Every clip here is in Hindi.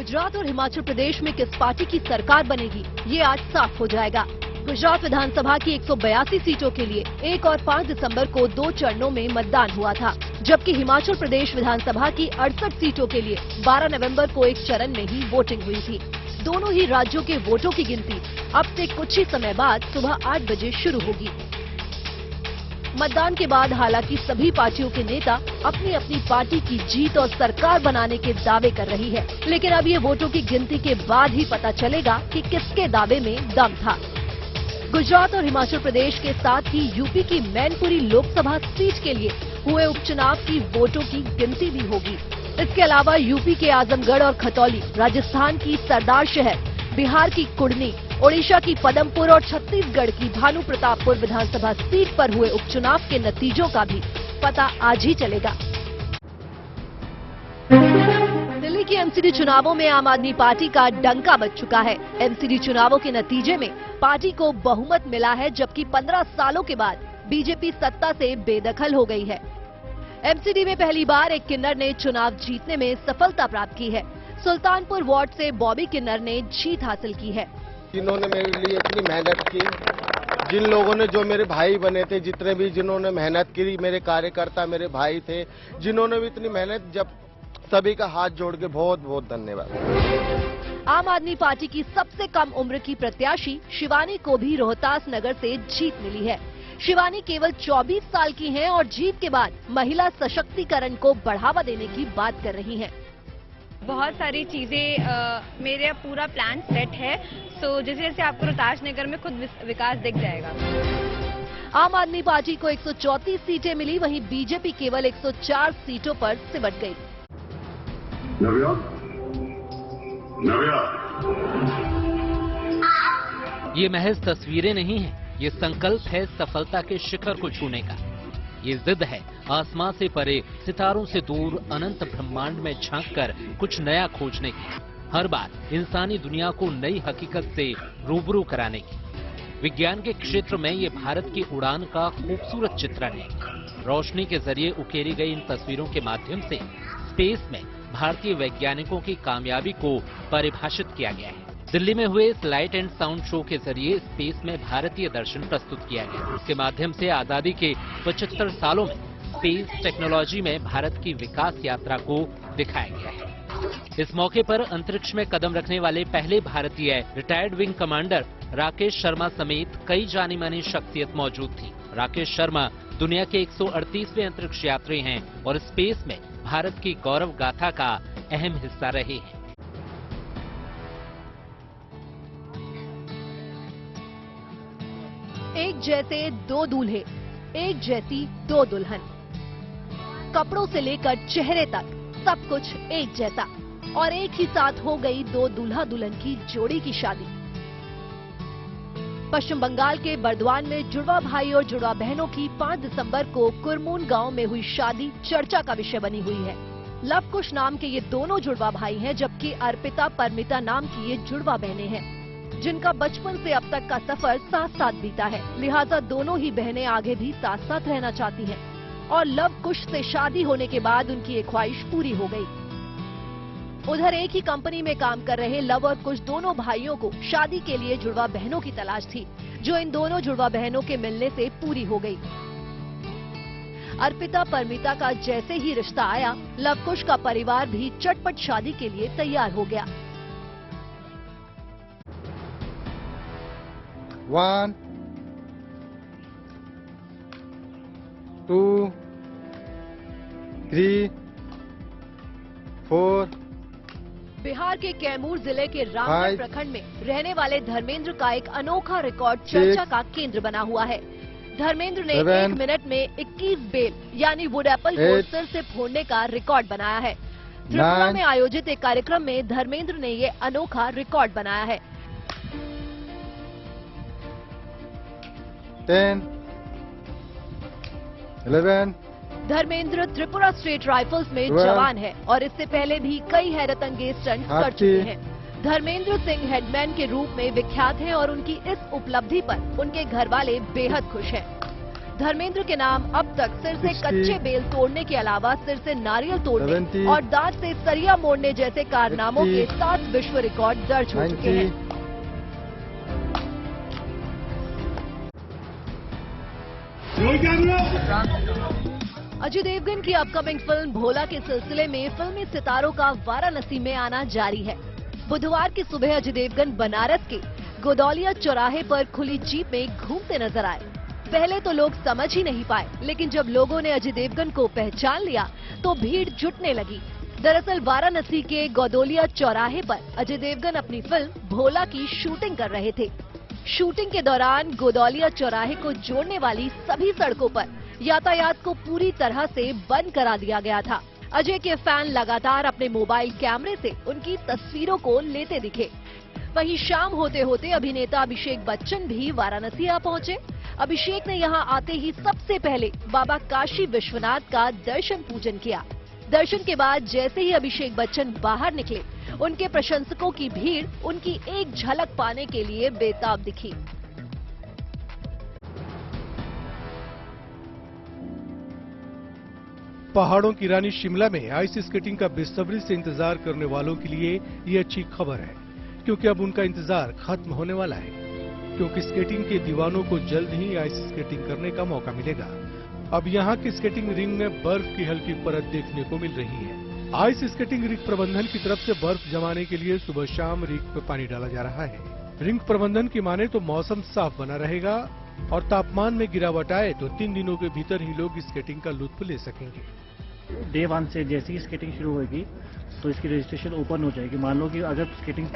गुजरात और हिमाचल प्रदेश में किस पार्टी की सरकार बनेगी, ये आज साफ हो जाएगा। गुजरात विधानसभा की 182 सीटों के लिए 1 और 5 दिसंबर को 2 चरणों में मतदान हुआ था, जबकि हिमाचल प्रदेश विधानसभा की 68 सीटों के लिए 12 नवंबर को एक चरण में ही वोटिंग हुई थी। दोनों ही राज्यों के वोटों की गिनती अब से कुछ ही समय बाद सुबह 8 बजे शुरू होगी। मतदान के बाद हालांकि सभी पार्टियों के नेता अपनी अपनी पार्टी की जीत और सरकार बनाने के दावे कर रही है, लेकिन अब ये वोटों की गिनती के बाद ही पता चलेगा कि किसके दावे में दम था। गुजरात और हिमाचल प्रदेश के साथ ही यूपी की मैनपुरी लोकसभा सीट के लिए हुए उपचुनाव की वोटों की गिनती भी होगी। इसके अलावा यूपी के आजमगढ़ और खतौली, राजस्थान की सरदार शहर, बिहार की कुड़नी, ओडिशा की पदमपुर और छत्तीसगढ़ की भानु प्रतापपुर विधानसभा सीट पर हुए उपचुनाव के नतीजों का भी पता आज ही चलेगा। दिल्ली के एमसीडी चुनावों में आम आदमी पार्टी का डंका बज चुका है। एमसीडी चुनावों के नतीजे में पार्टी को बहुमत मिला है, जबकि 15 सालों के बाद बीजेपी सत्ता से बेदखल हो गई है। एमसीडी में पहली बार एक किन्नर ने चुनाव जीतने में सफलता प्राप्त की है। सुल्तानपुर वार्ड से बॉबी किन्नर ने जीत हासिल की है। जिन्होंने मेरे लिए इतनी मेहनत की, जिन लोगों ने, जो मेरे भाई बने थे, जितने भी जिन्होंने मेहनत की, मेरे कार्यकर्ता मेरे भाई थे, जिन्होंने भी इतनी मेहनत, जब सभी का हाथ जोड़ के बहुत बहुत धन्यवाद। आम आदमी पार्टी की सबसे कम उम्र की प्रत्याशी शिवानी को भी रोहतास नगर से जीत मिली है। शिवानी केवल 24 साल की हैं और जीत के बाद महिला सशक्तिकरण को बढ़ावा देने की बात कर रही हैं। बहुत सारी चीजें मेरे पूरा प्लान सेट है, सो जैसे जैसे आपको रोहतास नगर में खुद विकास दिख जाएगा। आम आदमी पार्टी को 134 सीटें मिली, वहीं बीजेपी केवल 104 सीटों पर सिमट गई। ये महज तस्वीरें नहीं हैं, ये संकल्प है सफलता के शिखर को छूने का। ये जिद है आसमां से परे, सितारों से दूर, अनंत ब्रह्मांड में झांककर कुछ नया खोजने की, हर बार इंसानी दुनिया को नई हकीकत से रूबरू कराने की। विज्ञान के क्षेत्र में ये भारत की उड़ान का खूबसूरत चित्रण है। रोशनी के जरिए उकेरी गई इन तस्वीरों के माध्यम से स्पेस में भारतीय वैज्ञानिकों की कामयाबी को परिभाषित किया गया है। दिल्ली में हुए इस लाइट एंड साउंड शो के जरिए स्पेस में भारतीय दर्शन प्रस्तुत किया गया। इसके माध्यम से आजादी के 75 सालों में स्पेस टेक्नोलॉजी में भारत की विकास यात्रा को दिखाया गया है। इस मौके पर अंतरिक्ष में कदम रखने वाले पहले भारतीय retired wing commander Rakesh Sharma समेत कई जानी मानी शख्सियत मौजूद थी। राकेश शर्मा दुनिया के 138वें अंतरिक्ष यात्री हैं और स्पेस में भारत की गौरव गाथा का अहम हिस्सा रहे हैं। एक जैसे दो दूल्हे, एक जैसी दो दुल्हन, कपड़ों से लेकर चेहरे तक सब कुछ एक जैसा, और एक ही साथ हो गई दो दूल्हा दुल्हन की जोड़ी की शादी। पश्चिम बंगाल के बर्दवान में जुड़वा भाई और जुड़वा बहनों की 5 दिसंबर को कुरमून गांव में हुई शादी चर्चा का विषय बनी हुई है। लवकुश नाम के ये दोनों जुड़वा भाई हैं, जबकि अर्पिता परमिता नाम की ये जुड़वा बहनें हैं, जिनका बचपन से अब तक का सफर साथ साथ बीता है। लिहाजा दोनों ही बहनें आगे भी साथ साथ रहना चाहती हैं और लवकुश से शादी होने के बाद उनकी एक ख्वाहिश पूरी हो गई। उधर एक ही कंपनी में काम कर रहे लव और कुश दोनों भाइयों को शादी के लिए जुड़वा बहनों की तलाश थी, जो इन दोनों जुड़वा बहनों के मिलने से पूरी हो गई। अर्पिता परमिता का जैसे ही रिश्ता आया, लवकुश का परिवार भी चटपट शादी के लिए तैयार हो गया। 1 2 3 4। बिहार के कैमूर जिले के रामगढ़ प्रखंड में रहने वाले धर्मेंद्र का एक अनोखा रिकॉर्ड चर्चा का केंद्र बना हुआ है। धर्मेंद्र ने 1 मिनट में 21 बेल यानी वुड एप्पल को सिर से फोड़ने का रिकॉर्ड बनाया है। त्रिपुरा में आयोजित एक कार्यक्रम में धर्मेंद्र ने ये अनोखा रिकॉर्ड बनाया है। 10 11। धर्मेंद्र त्रिपुरा स्टेट राइफल्स में जवान है और इससे पहले भी कई हैरत अंगेज स्टंट कर चुके हैं। धर्मेंद्र सिंह हेडमैन के रूप में विख्यात हैं और उनकी इस उपलब्धि पर उनके घर वाले बेहद खुश हैं। धर्मेंद्र के नाम अब तक सिर से कच्चे बेल तोड़ने के अलावा सिर से नारियल तोड़ने और दांत से सरिया मोड़ने जैसे कारनामों के 7 विश्व रिकॉर्ड दर्ज हो चुके हैं। अजय देवगन की अपकमिंग फिल्म भोला के सिलसिले में फिल्मी सितारों का वाराणसी में आना जारी है। बुधवार की सुबह अजय देवगन बनारस के गोदौलिया चौराहे पर खुली जीप में घूमते नजर आए। पहले तो लोग समझ ही नहीं पाए, लेकिन जब लोगों ने अजय देवगन को पहचान लिया तो भीड़ जुटने लगी। दरअसल वाराणसी के गोदौलिया चौराहे पर अजय देवगन अपनी फिल्म भोला की शूटिंग कर रहे थे। शूटिंग के दौरान गोदौलिया चौराहे को जोड़ने वाली सभी सड़कों पर यातायात को पूरी तरह से बंद करा दिया गया था। अजय के फैन लगातार अपने मोबाइल कैमरे से उनकी तस्वीरों को लेते दिखे। वहीं शाम होते होते अभिनेता अभिषेक बच्चन भी वाराणसी आ पहुंचे। अभिषेक ने यहां आते ही सबसे पहले बाबा काशी विश्वनाथ का दर्शन पूजन किया। दर्शन के बाद जैसे ही अभिषेक बच्चन बाहर निकले, उनके प्रशंसकों की भीड़ उनकी एक झलक पाने के लिए बेताब दिखी। पहाड़ों की रानी शिमला में आइस स्केटिंग का बेसब्री से इंतजार करने वालों के लिए ये अच्छी खबर है, क्योंकि अब उनका इंतजार खत्म होने वाला है। क्योंकि स्केटिंग के दीवानों को जल्द ही आइस स्केटिंग करने का मौका मिलेगा। अब यहाँ की स्केटिंग रिंग में बर्फ की हल्की परत देखने को मिल रही है। आइस स्केटिंग रिंग प्रबंधन की तरफ से बर्फ जमाने के लिए सुबह शाम रिंग पे पानी डाला जा रहा है। रिंग प्रबंधन की माने तो मौसम साफ बना रहेगा और तापमान में गिरावट आए तो 3 दिनों के भीतर ही लोग स्केटिंग का लुत्फ ले सकेंगे। डे 1 से जैसे ही स्केटिंग शुरू होगी तो इसकी रजिस्ट्रेशन ओपन हो जाएगी। मान लो कि अगर स्केटिंग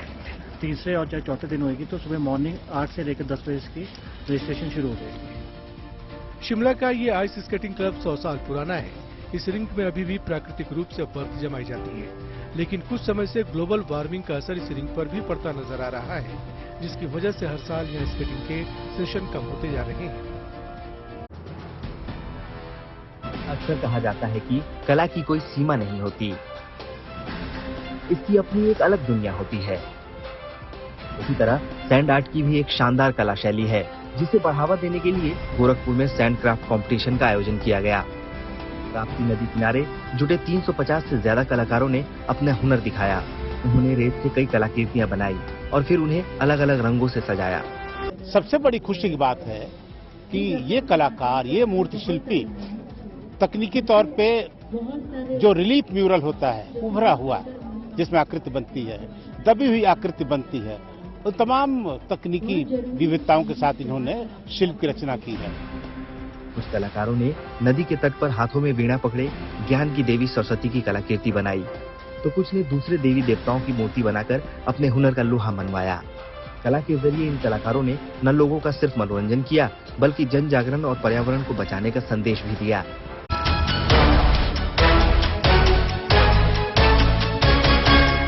तीसरे और चौथे दिन होगी तो सुबह मॉर्निंग 8 से लेकर 10 बजे इसकी रजिस्ट्रेशन शुरू हो जाएगी। शिमला का ये आइस स्केटिंग क्लब 100 साल पुराना है। इस रिंग में अभी भी प्राकृतिक रूप से बर्फ जमाई जाती है, लेकिन कुछ समय से ग्लोबल वार्मिंग का असर इस रिंग पर भी पड़ता नजर आ रहा है, जिसकी वजह से हर साल यहाँ स्केटिंग के सेशन कम होते जा रहे हैं। अक्सर कहा जाता है कि कला की कोई सीमा नहीं होती, इसकी अपनी एक अलग दुनिया होती है। इसी तरह सैंड आर्ट की भी एक शानदार कला शैली है, जिसे बढ़ावा देने के लिए गोरखपुर में सैंड क्राफ्ट कंपटीशन का आयोजन किया गया। ताप्ती नदी किनारे जुटे 350 से ज्यादा कलाकारों ने अपना हुनर दिखाया। उन्होंने रेत से कई कलाकृतियां बनाई और फिर उन्हें अलग अलग रंगों से सजाया। सबसे बड़ी खुशी की बात है कि ये कलाकार, ये मूर्ति शिल्पी तकनीकी तौर पे जो रिलीफ म्यूरल होता है, उभरा हुआ, जिसमें आकृति बनती है, दबी हुई आकृति बनती है, तो तमाम तकनीकी विविधताओं के साथ इन्होंने शिल्प की रचना की है। कुछ कलाकारों ने नदी के तट पर हाथों में वीणा पकड़े ज्ञान की देवी सरस्वती की कलाकृति बनाई, तो कुछ ने दूसरे देवी देवताओं की मूर्ति बनाकर अपने हुनर का लोहा मनवाया। कला के जरिए इन कलाकारों ने न लोगों का सिर्फ मनोरंजन किया, बल्कि जन जागरण और पर्यावरण को बचाने का संदेश भी दिया।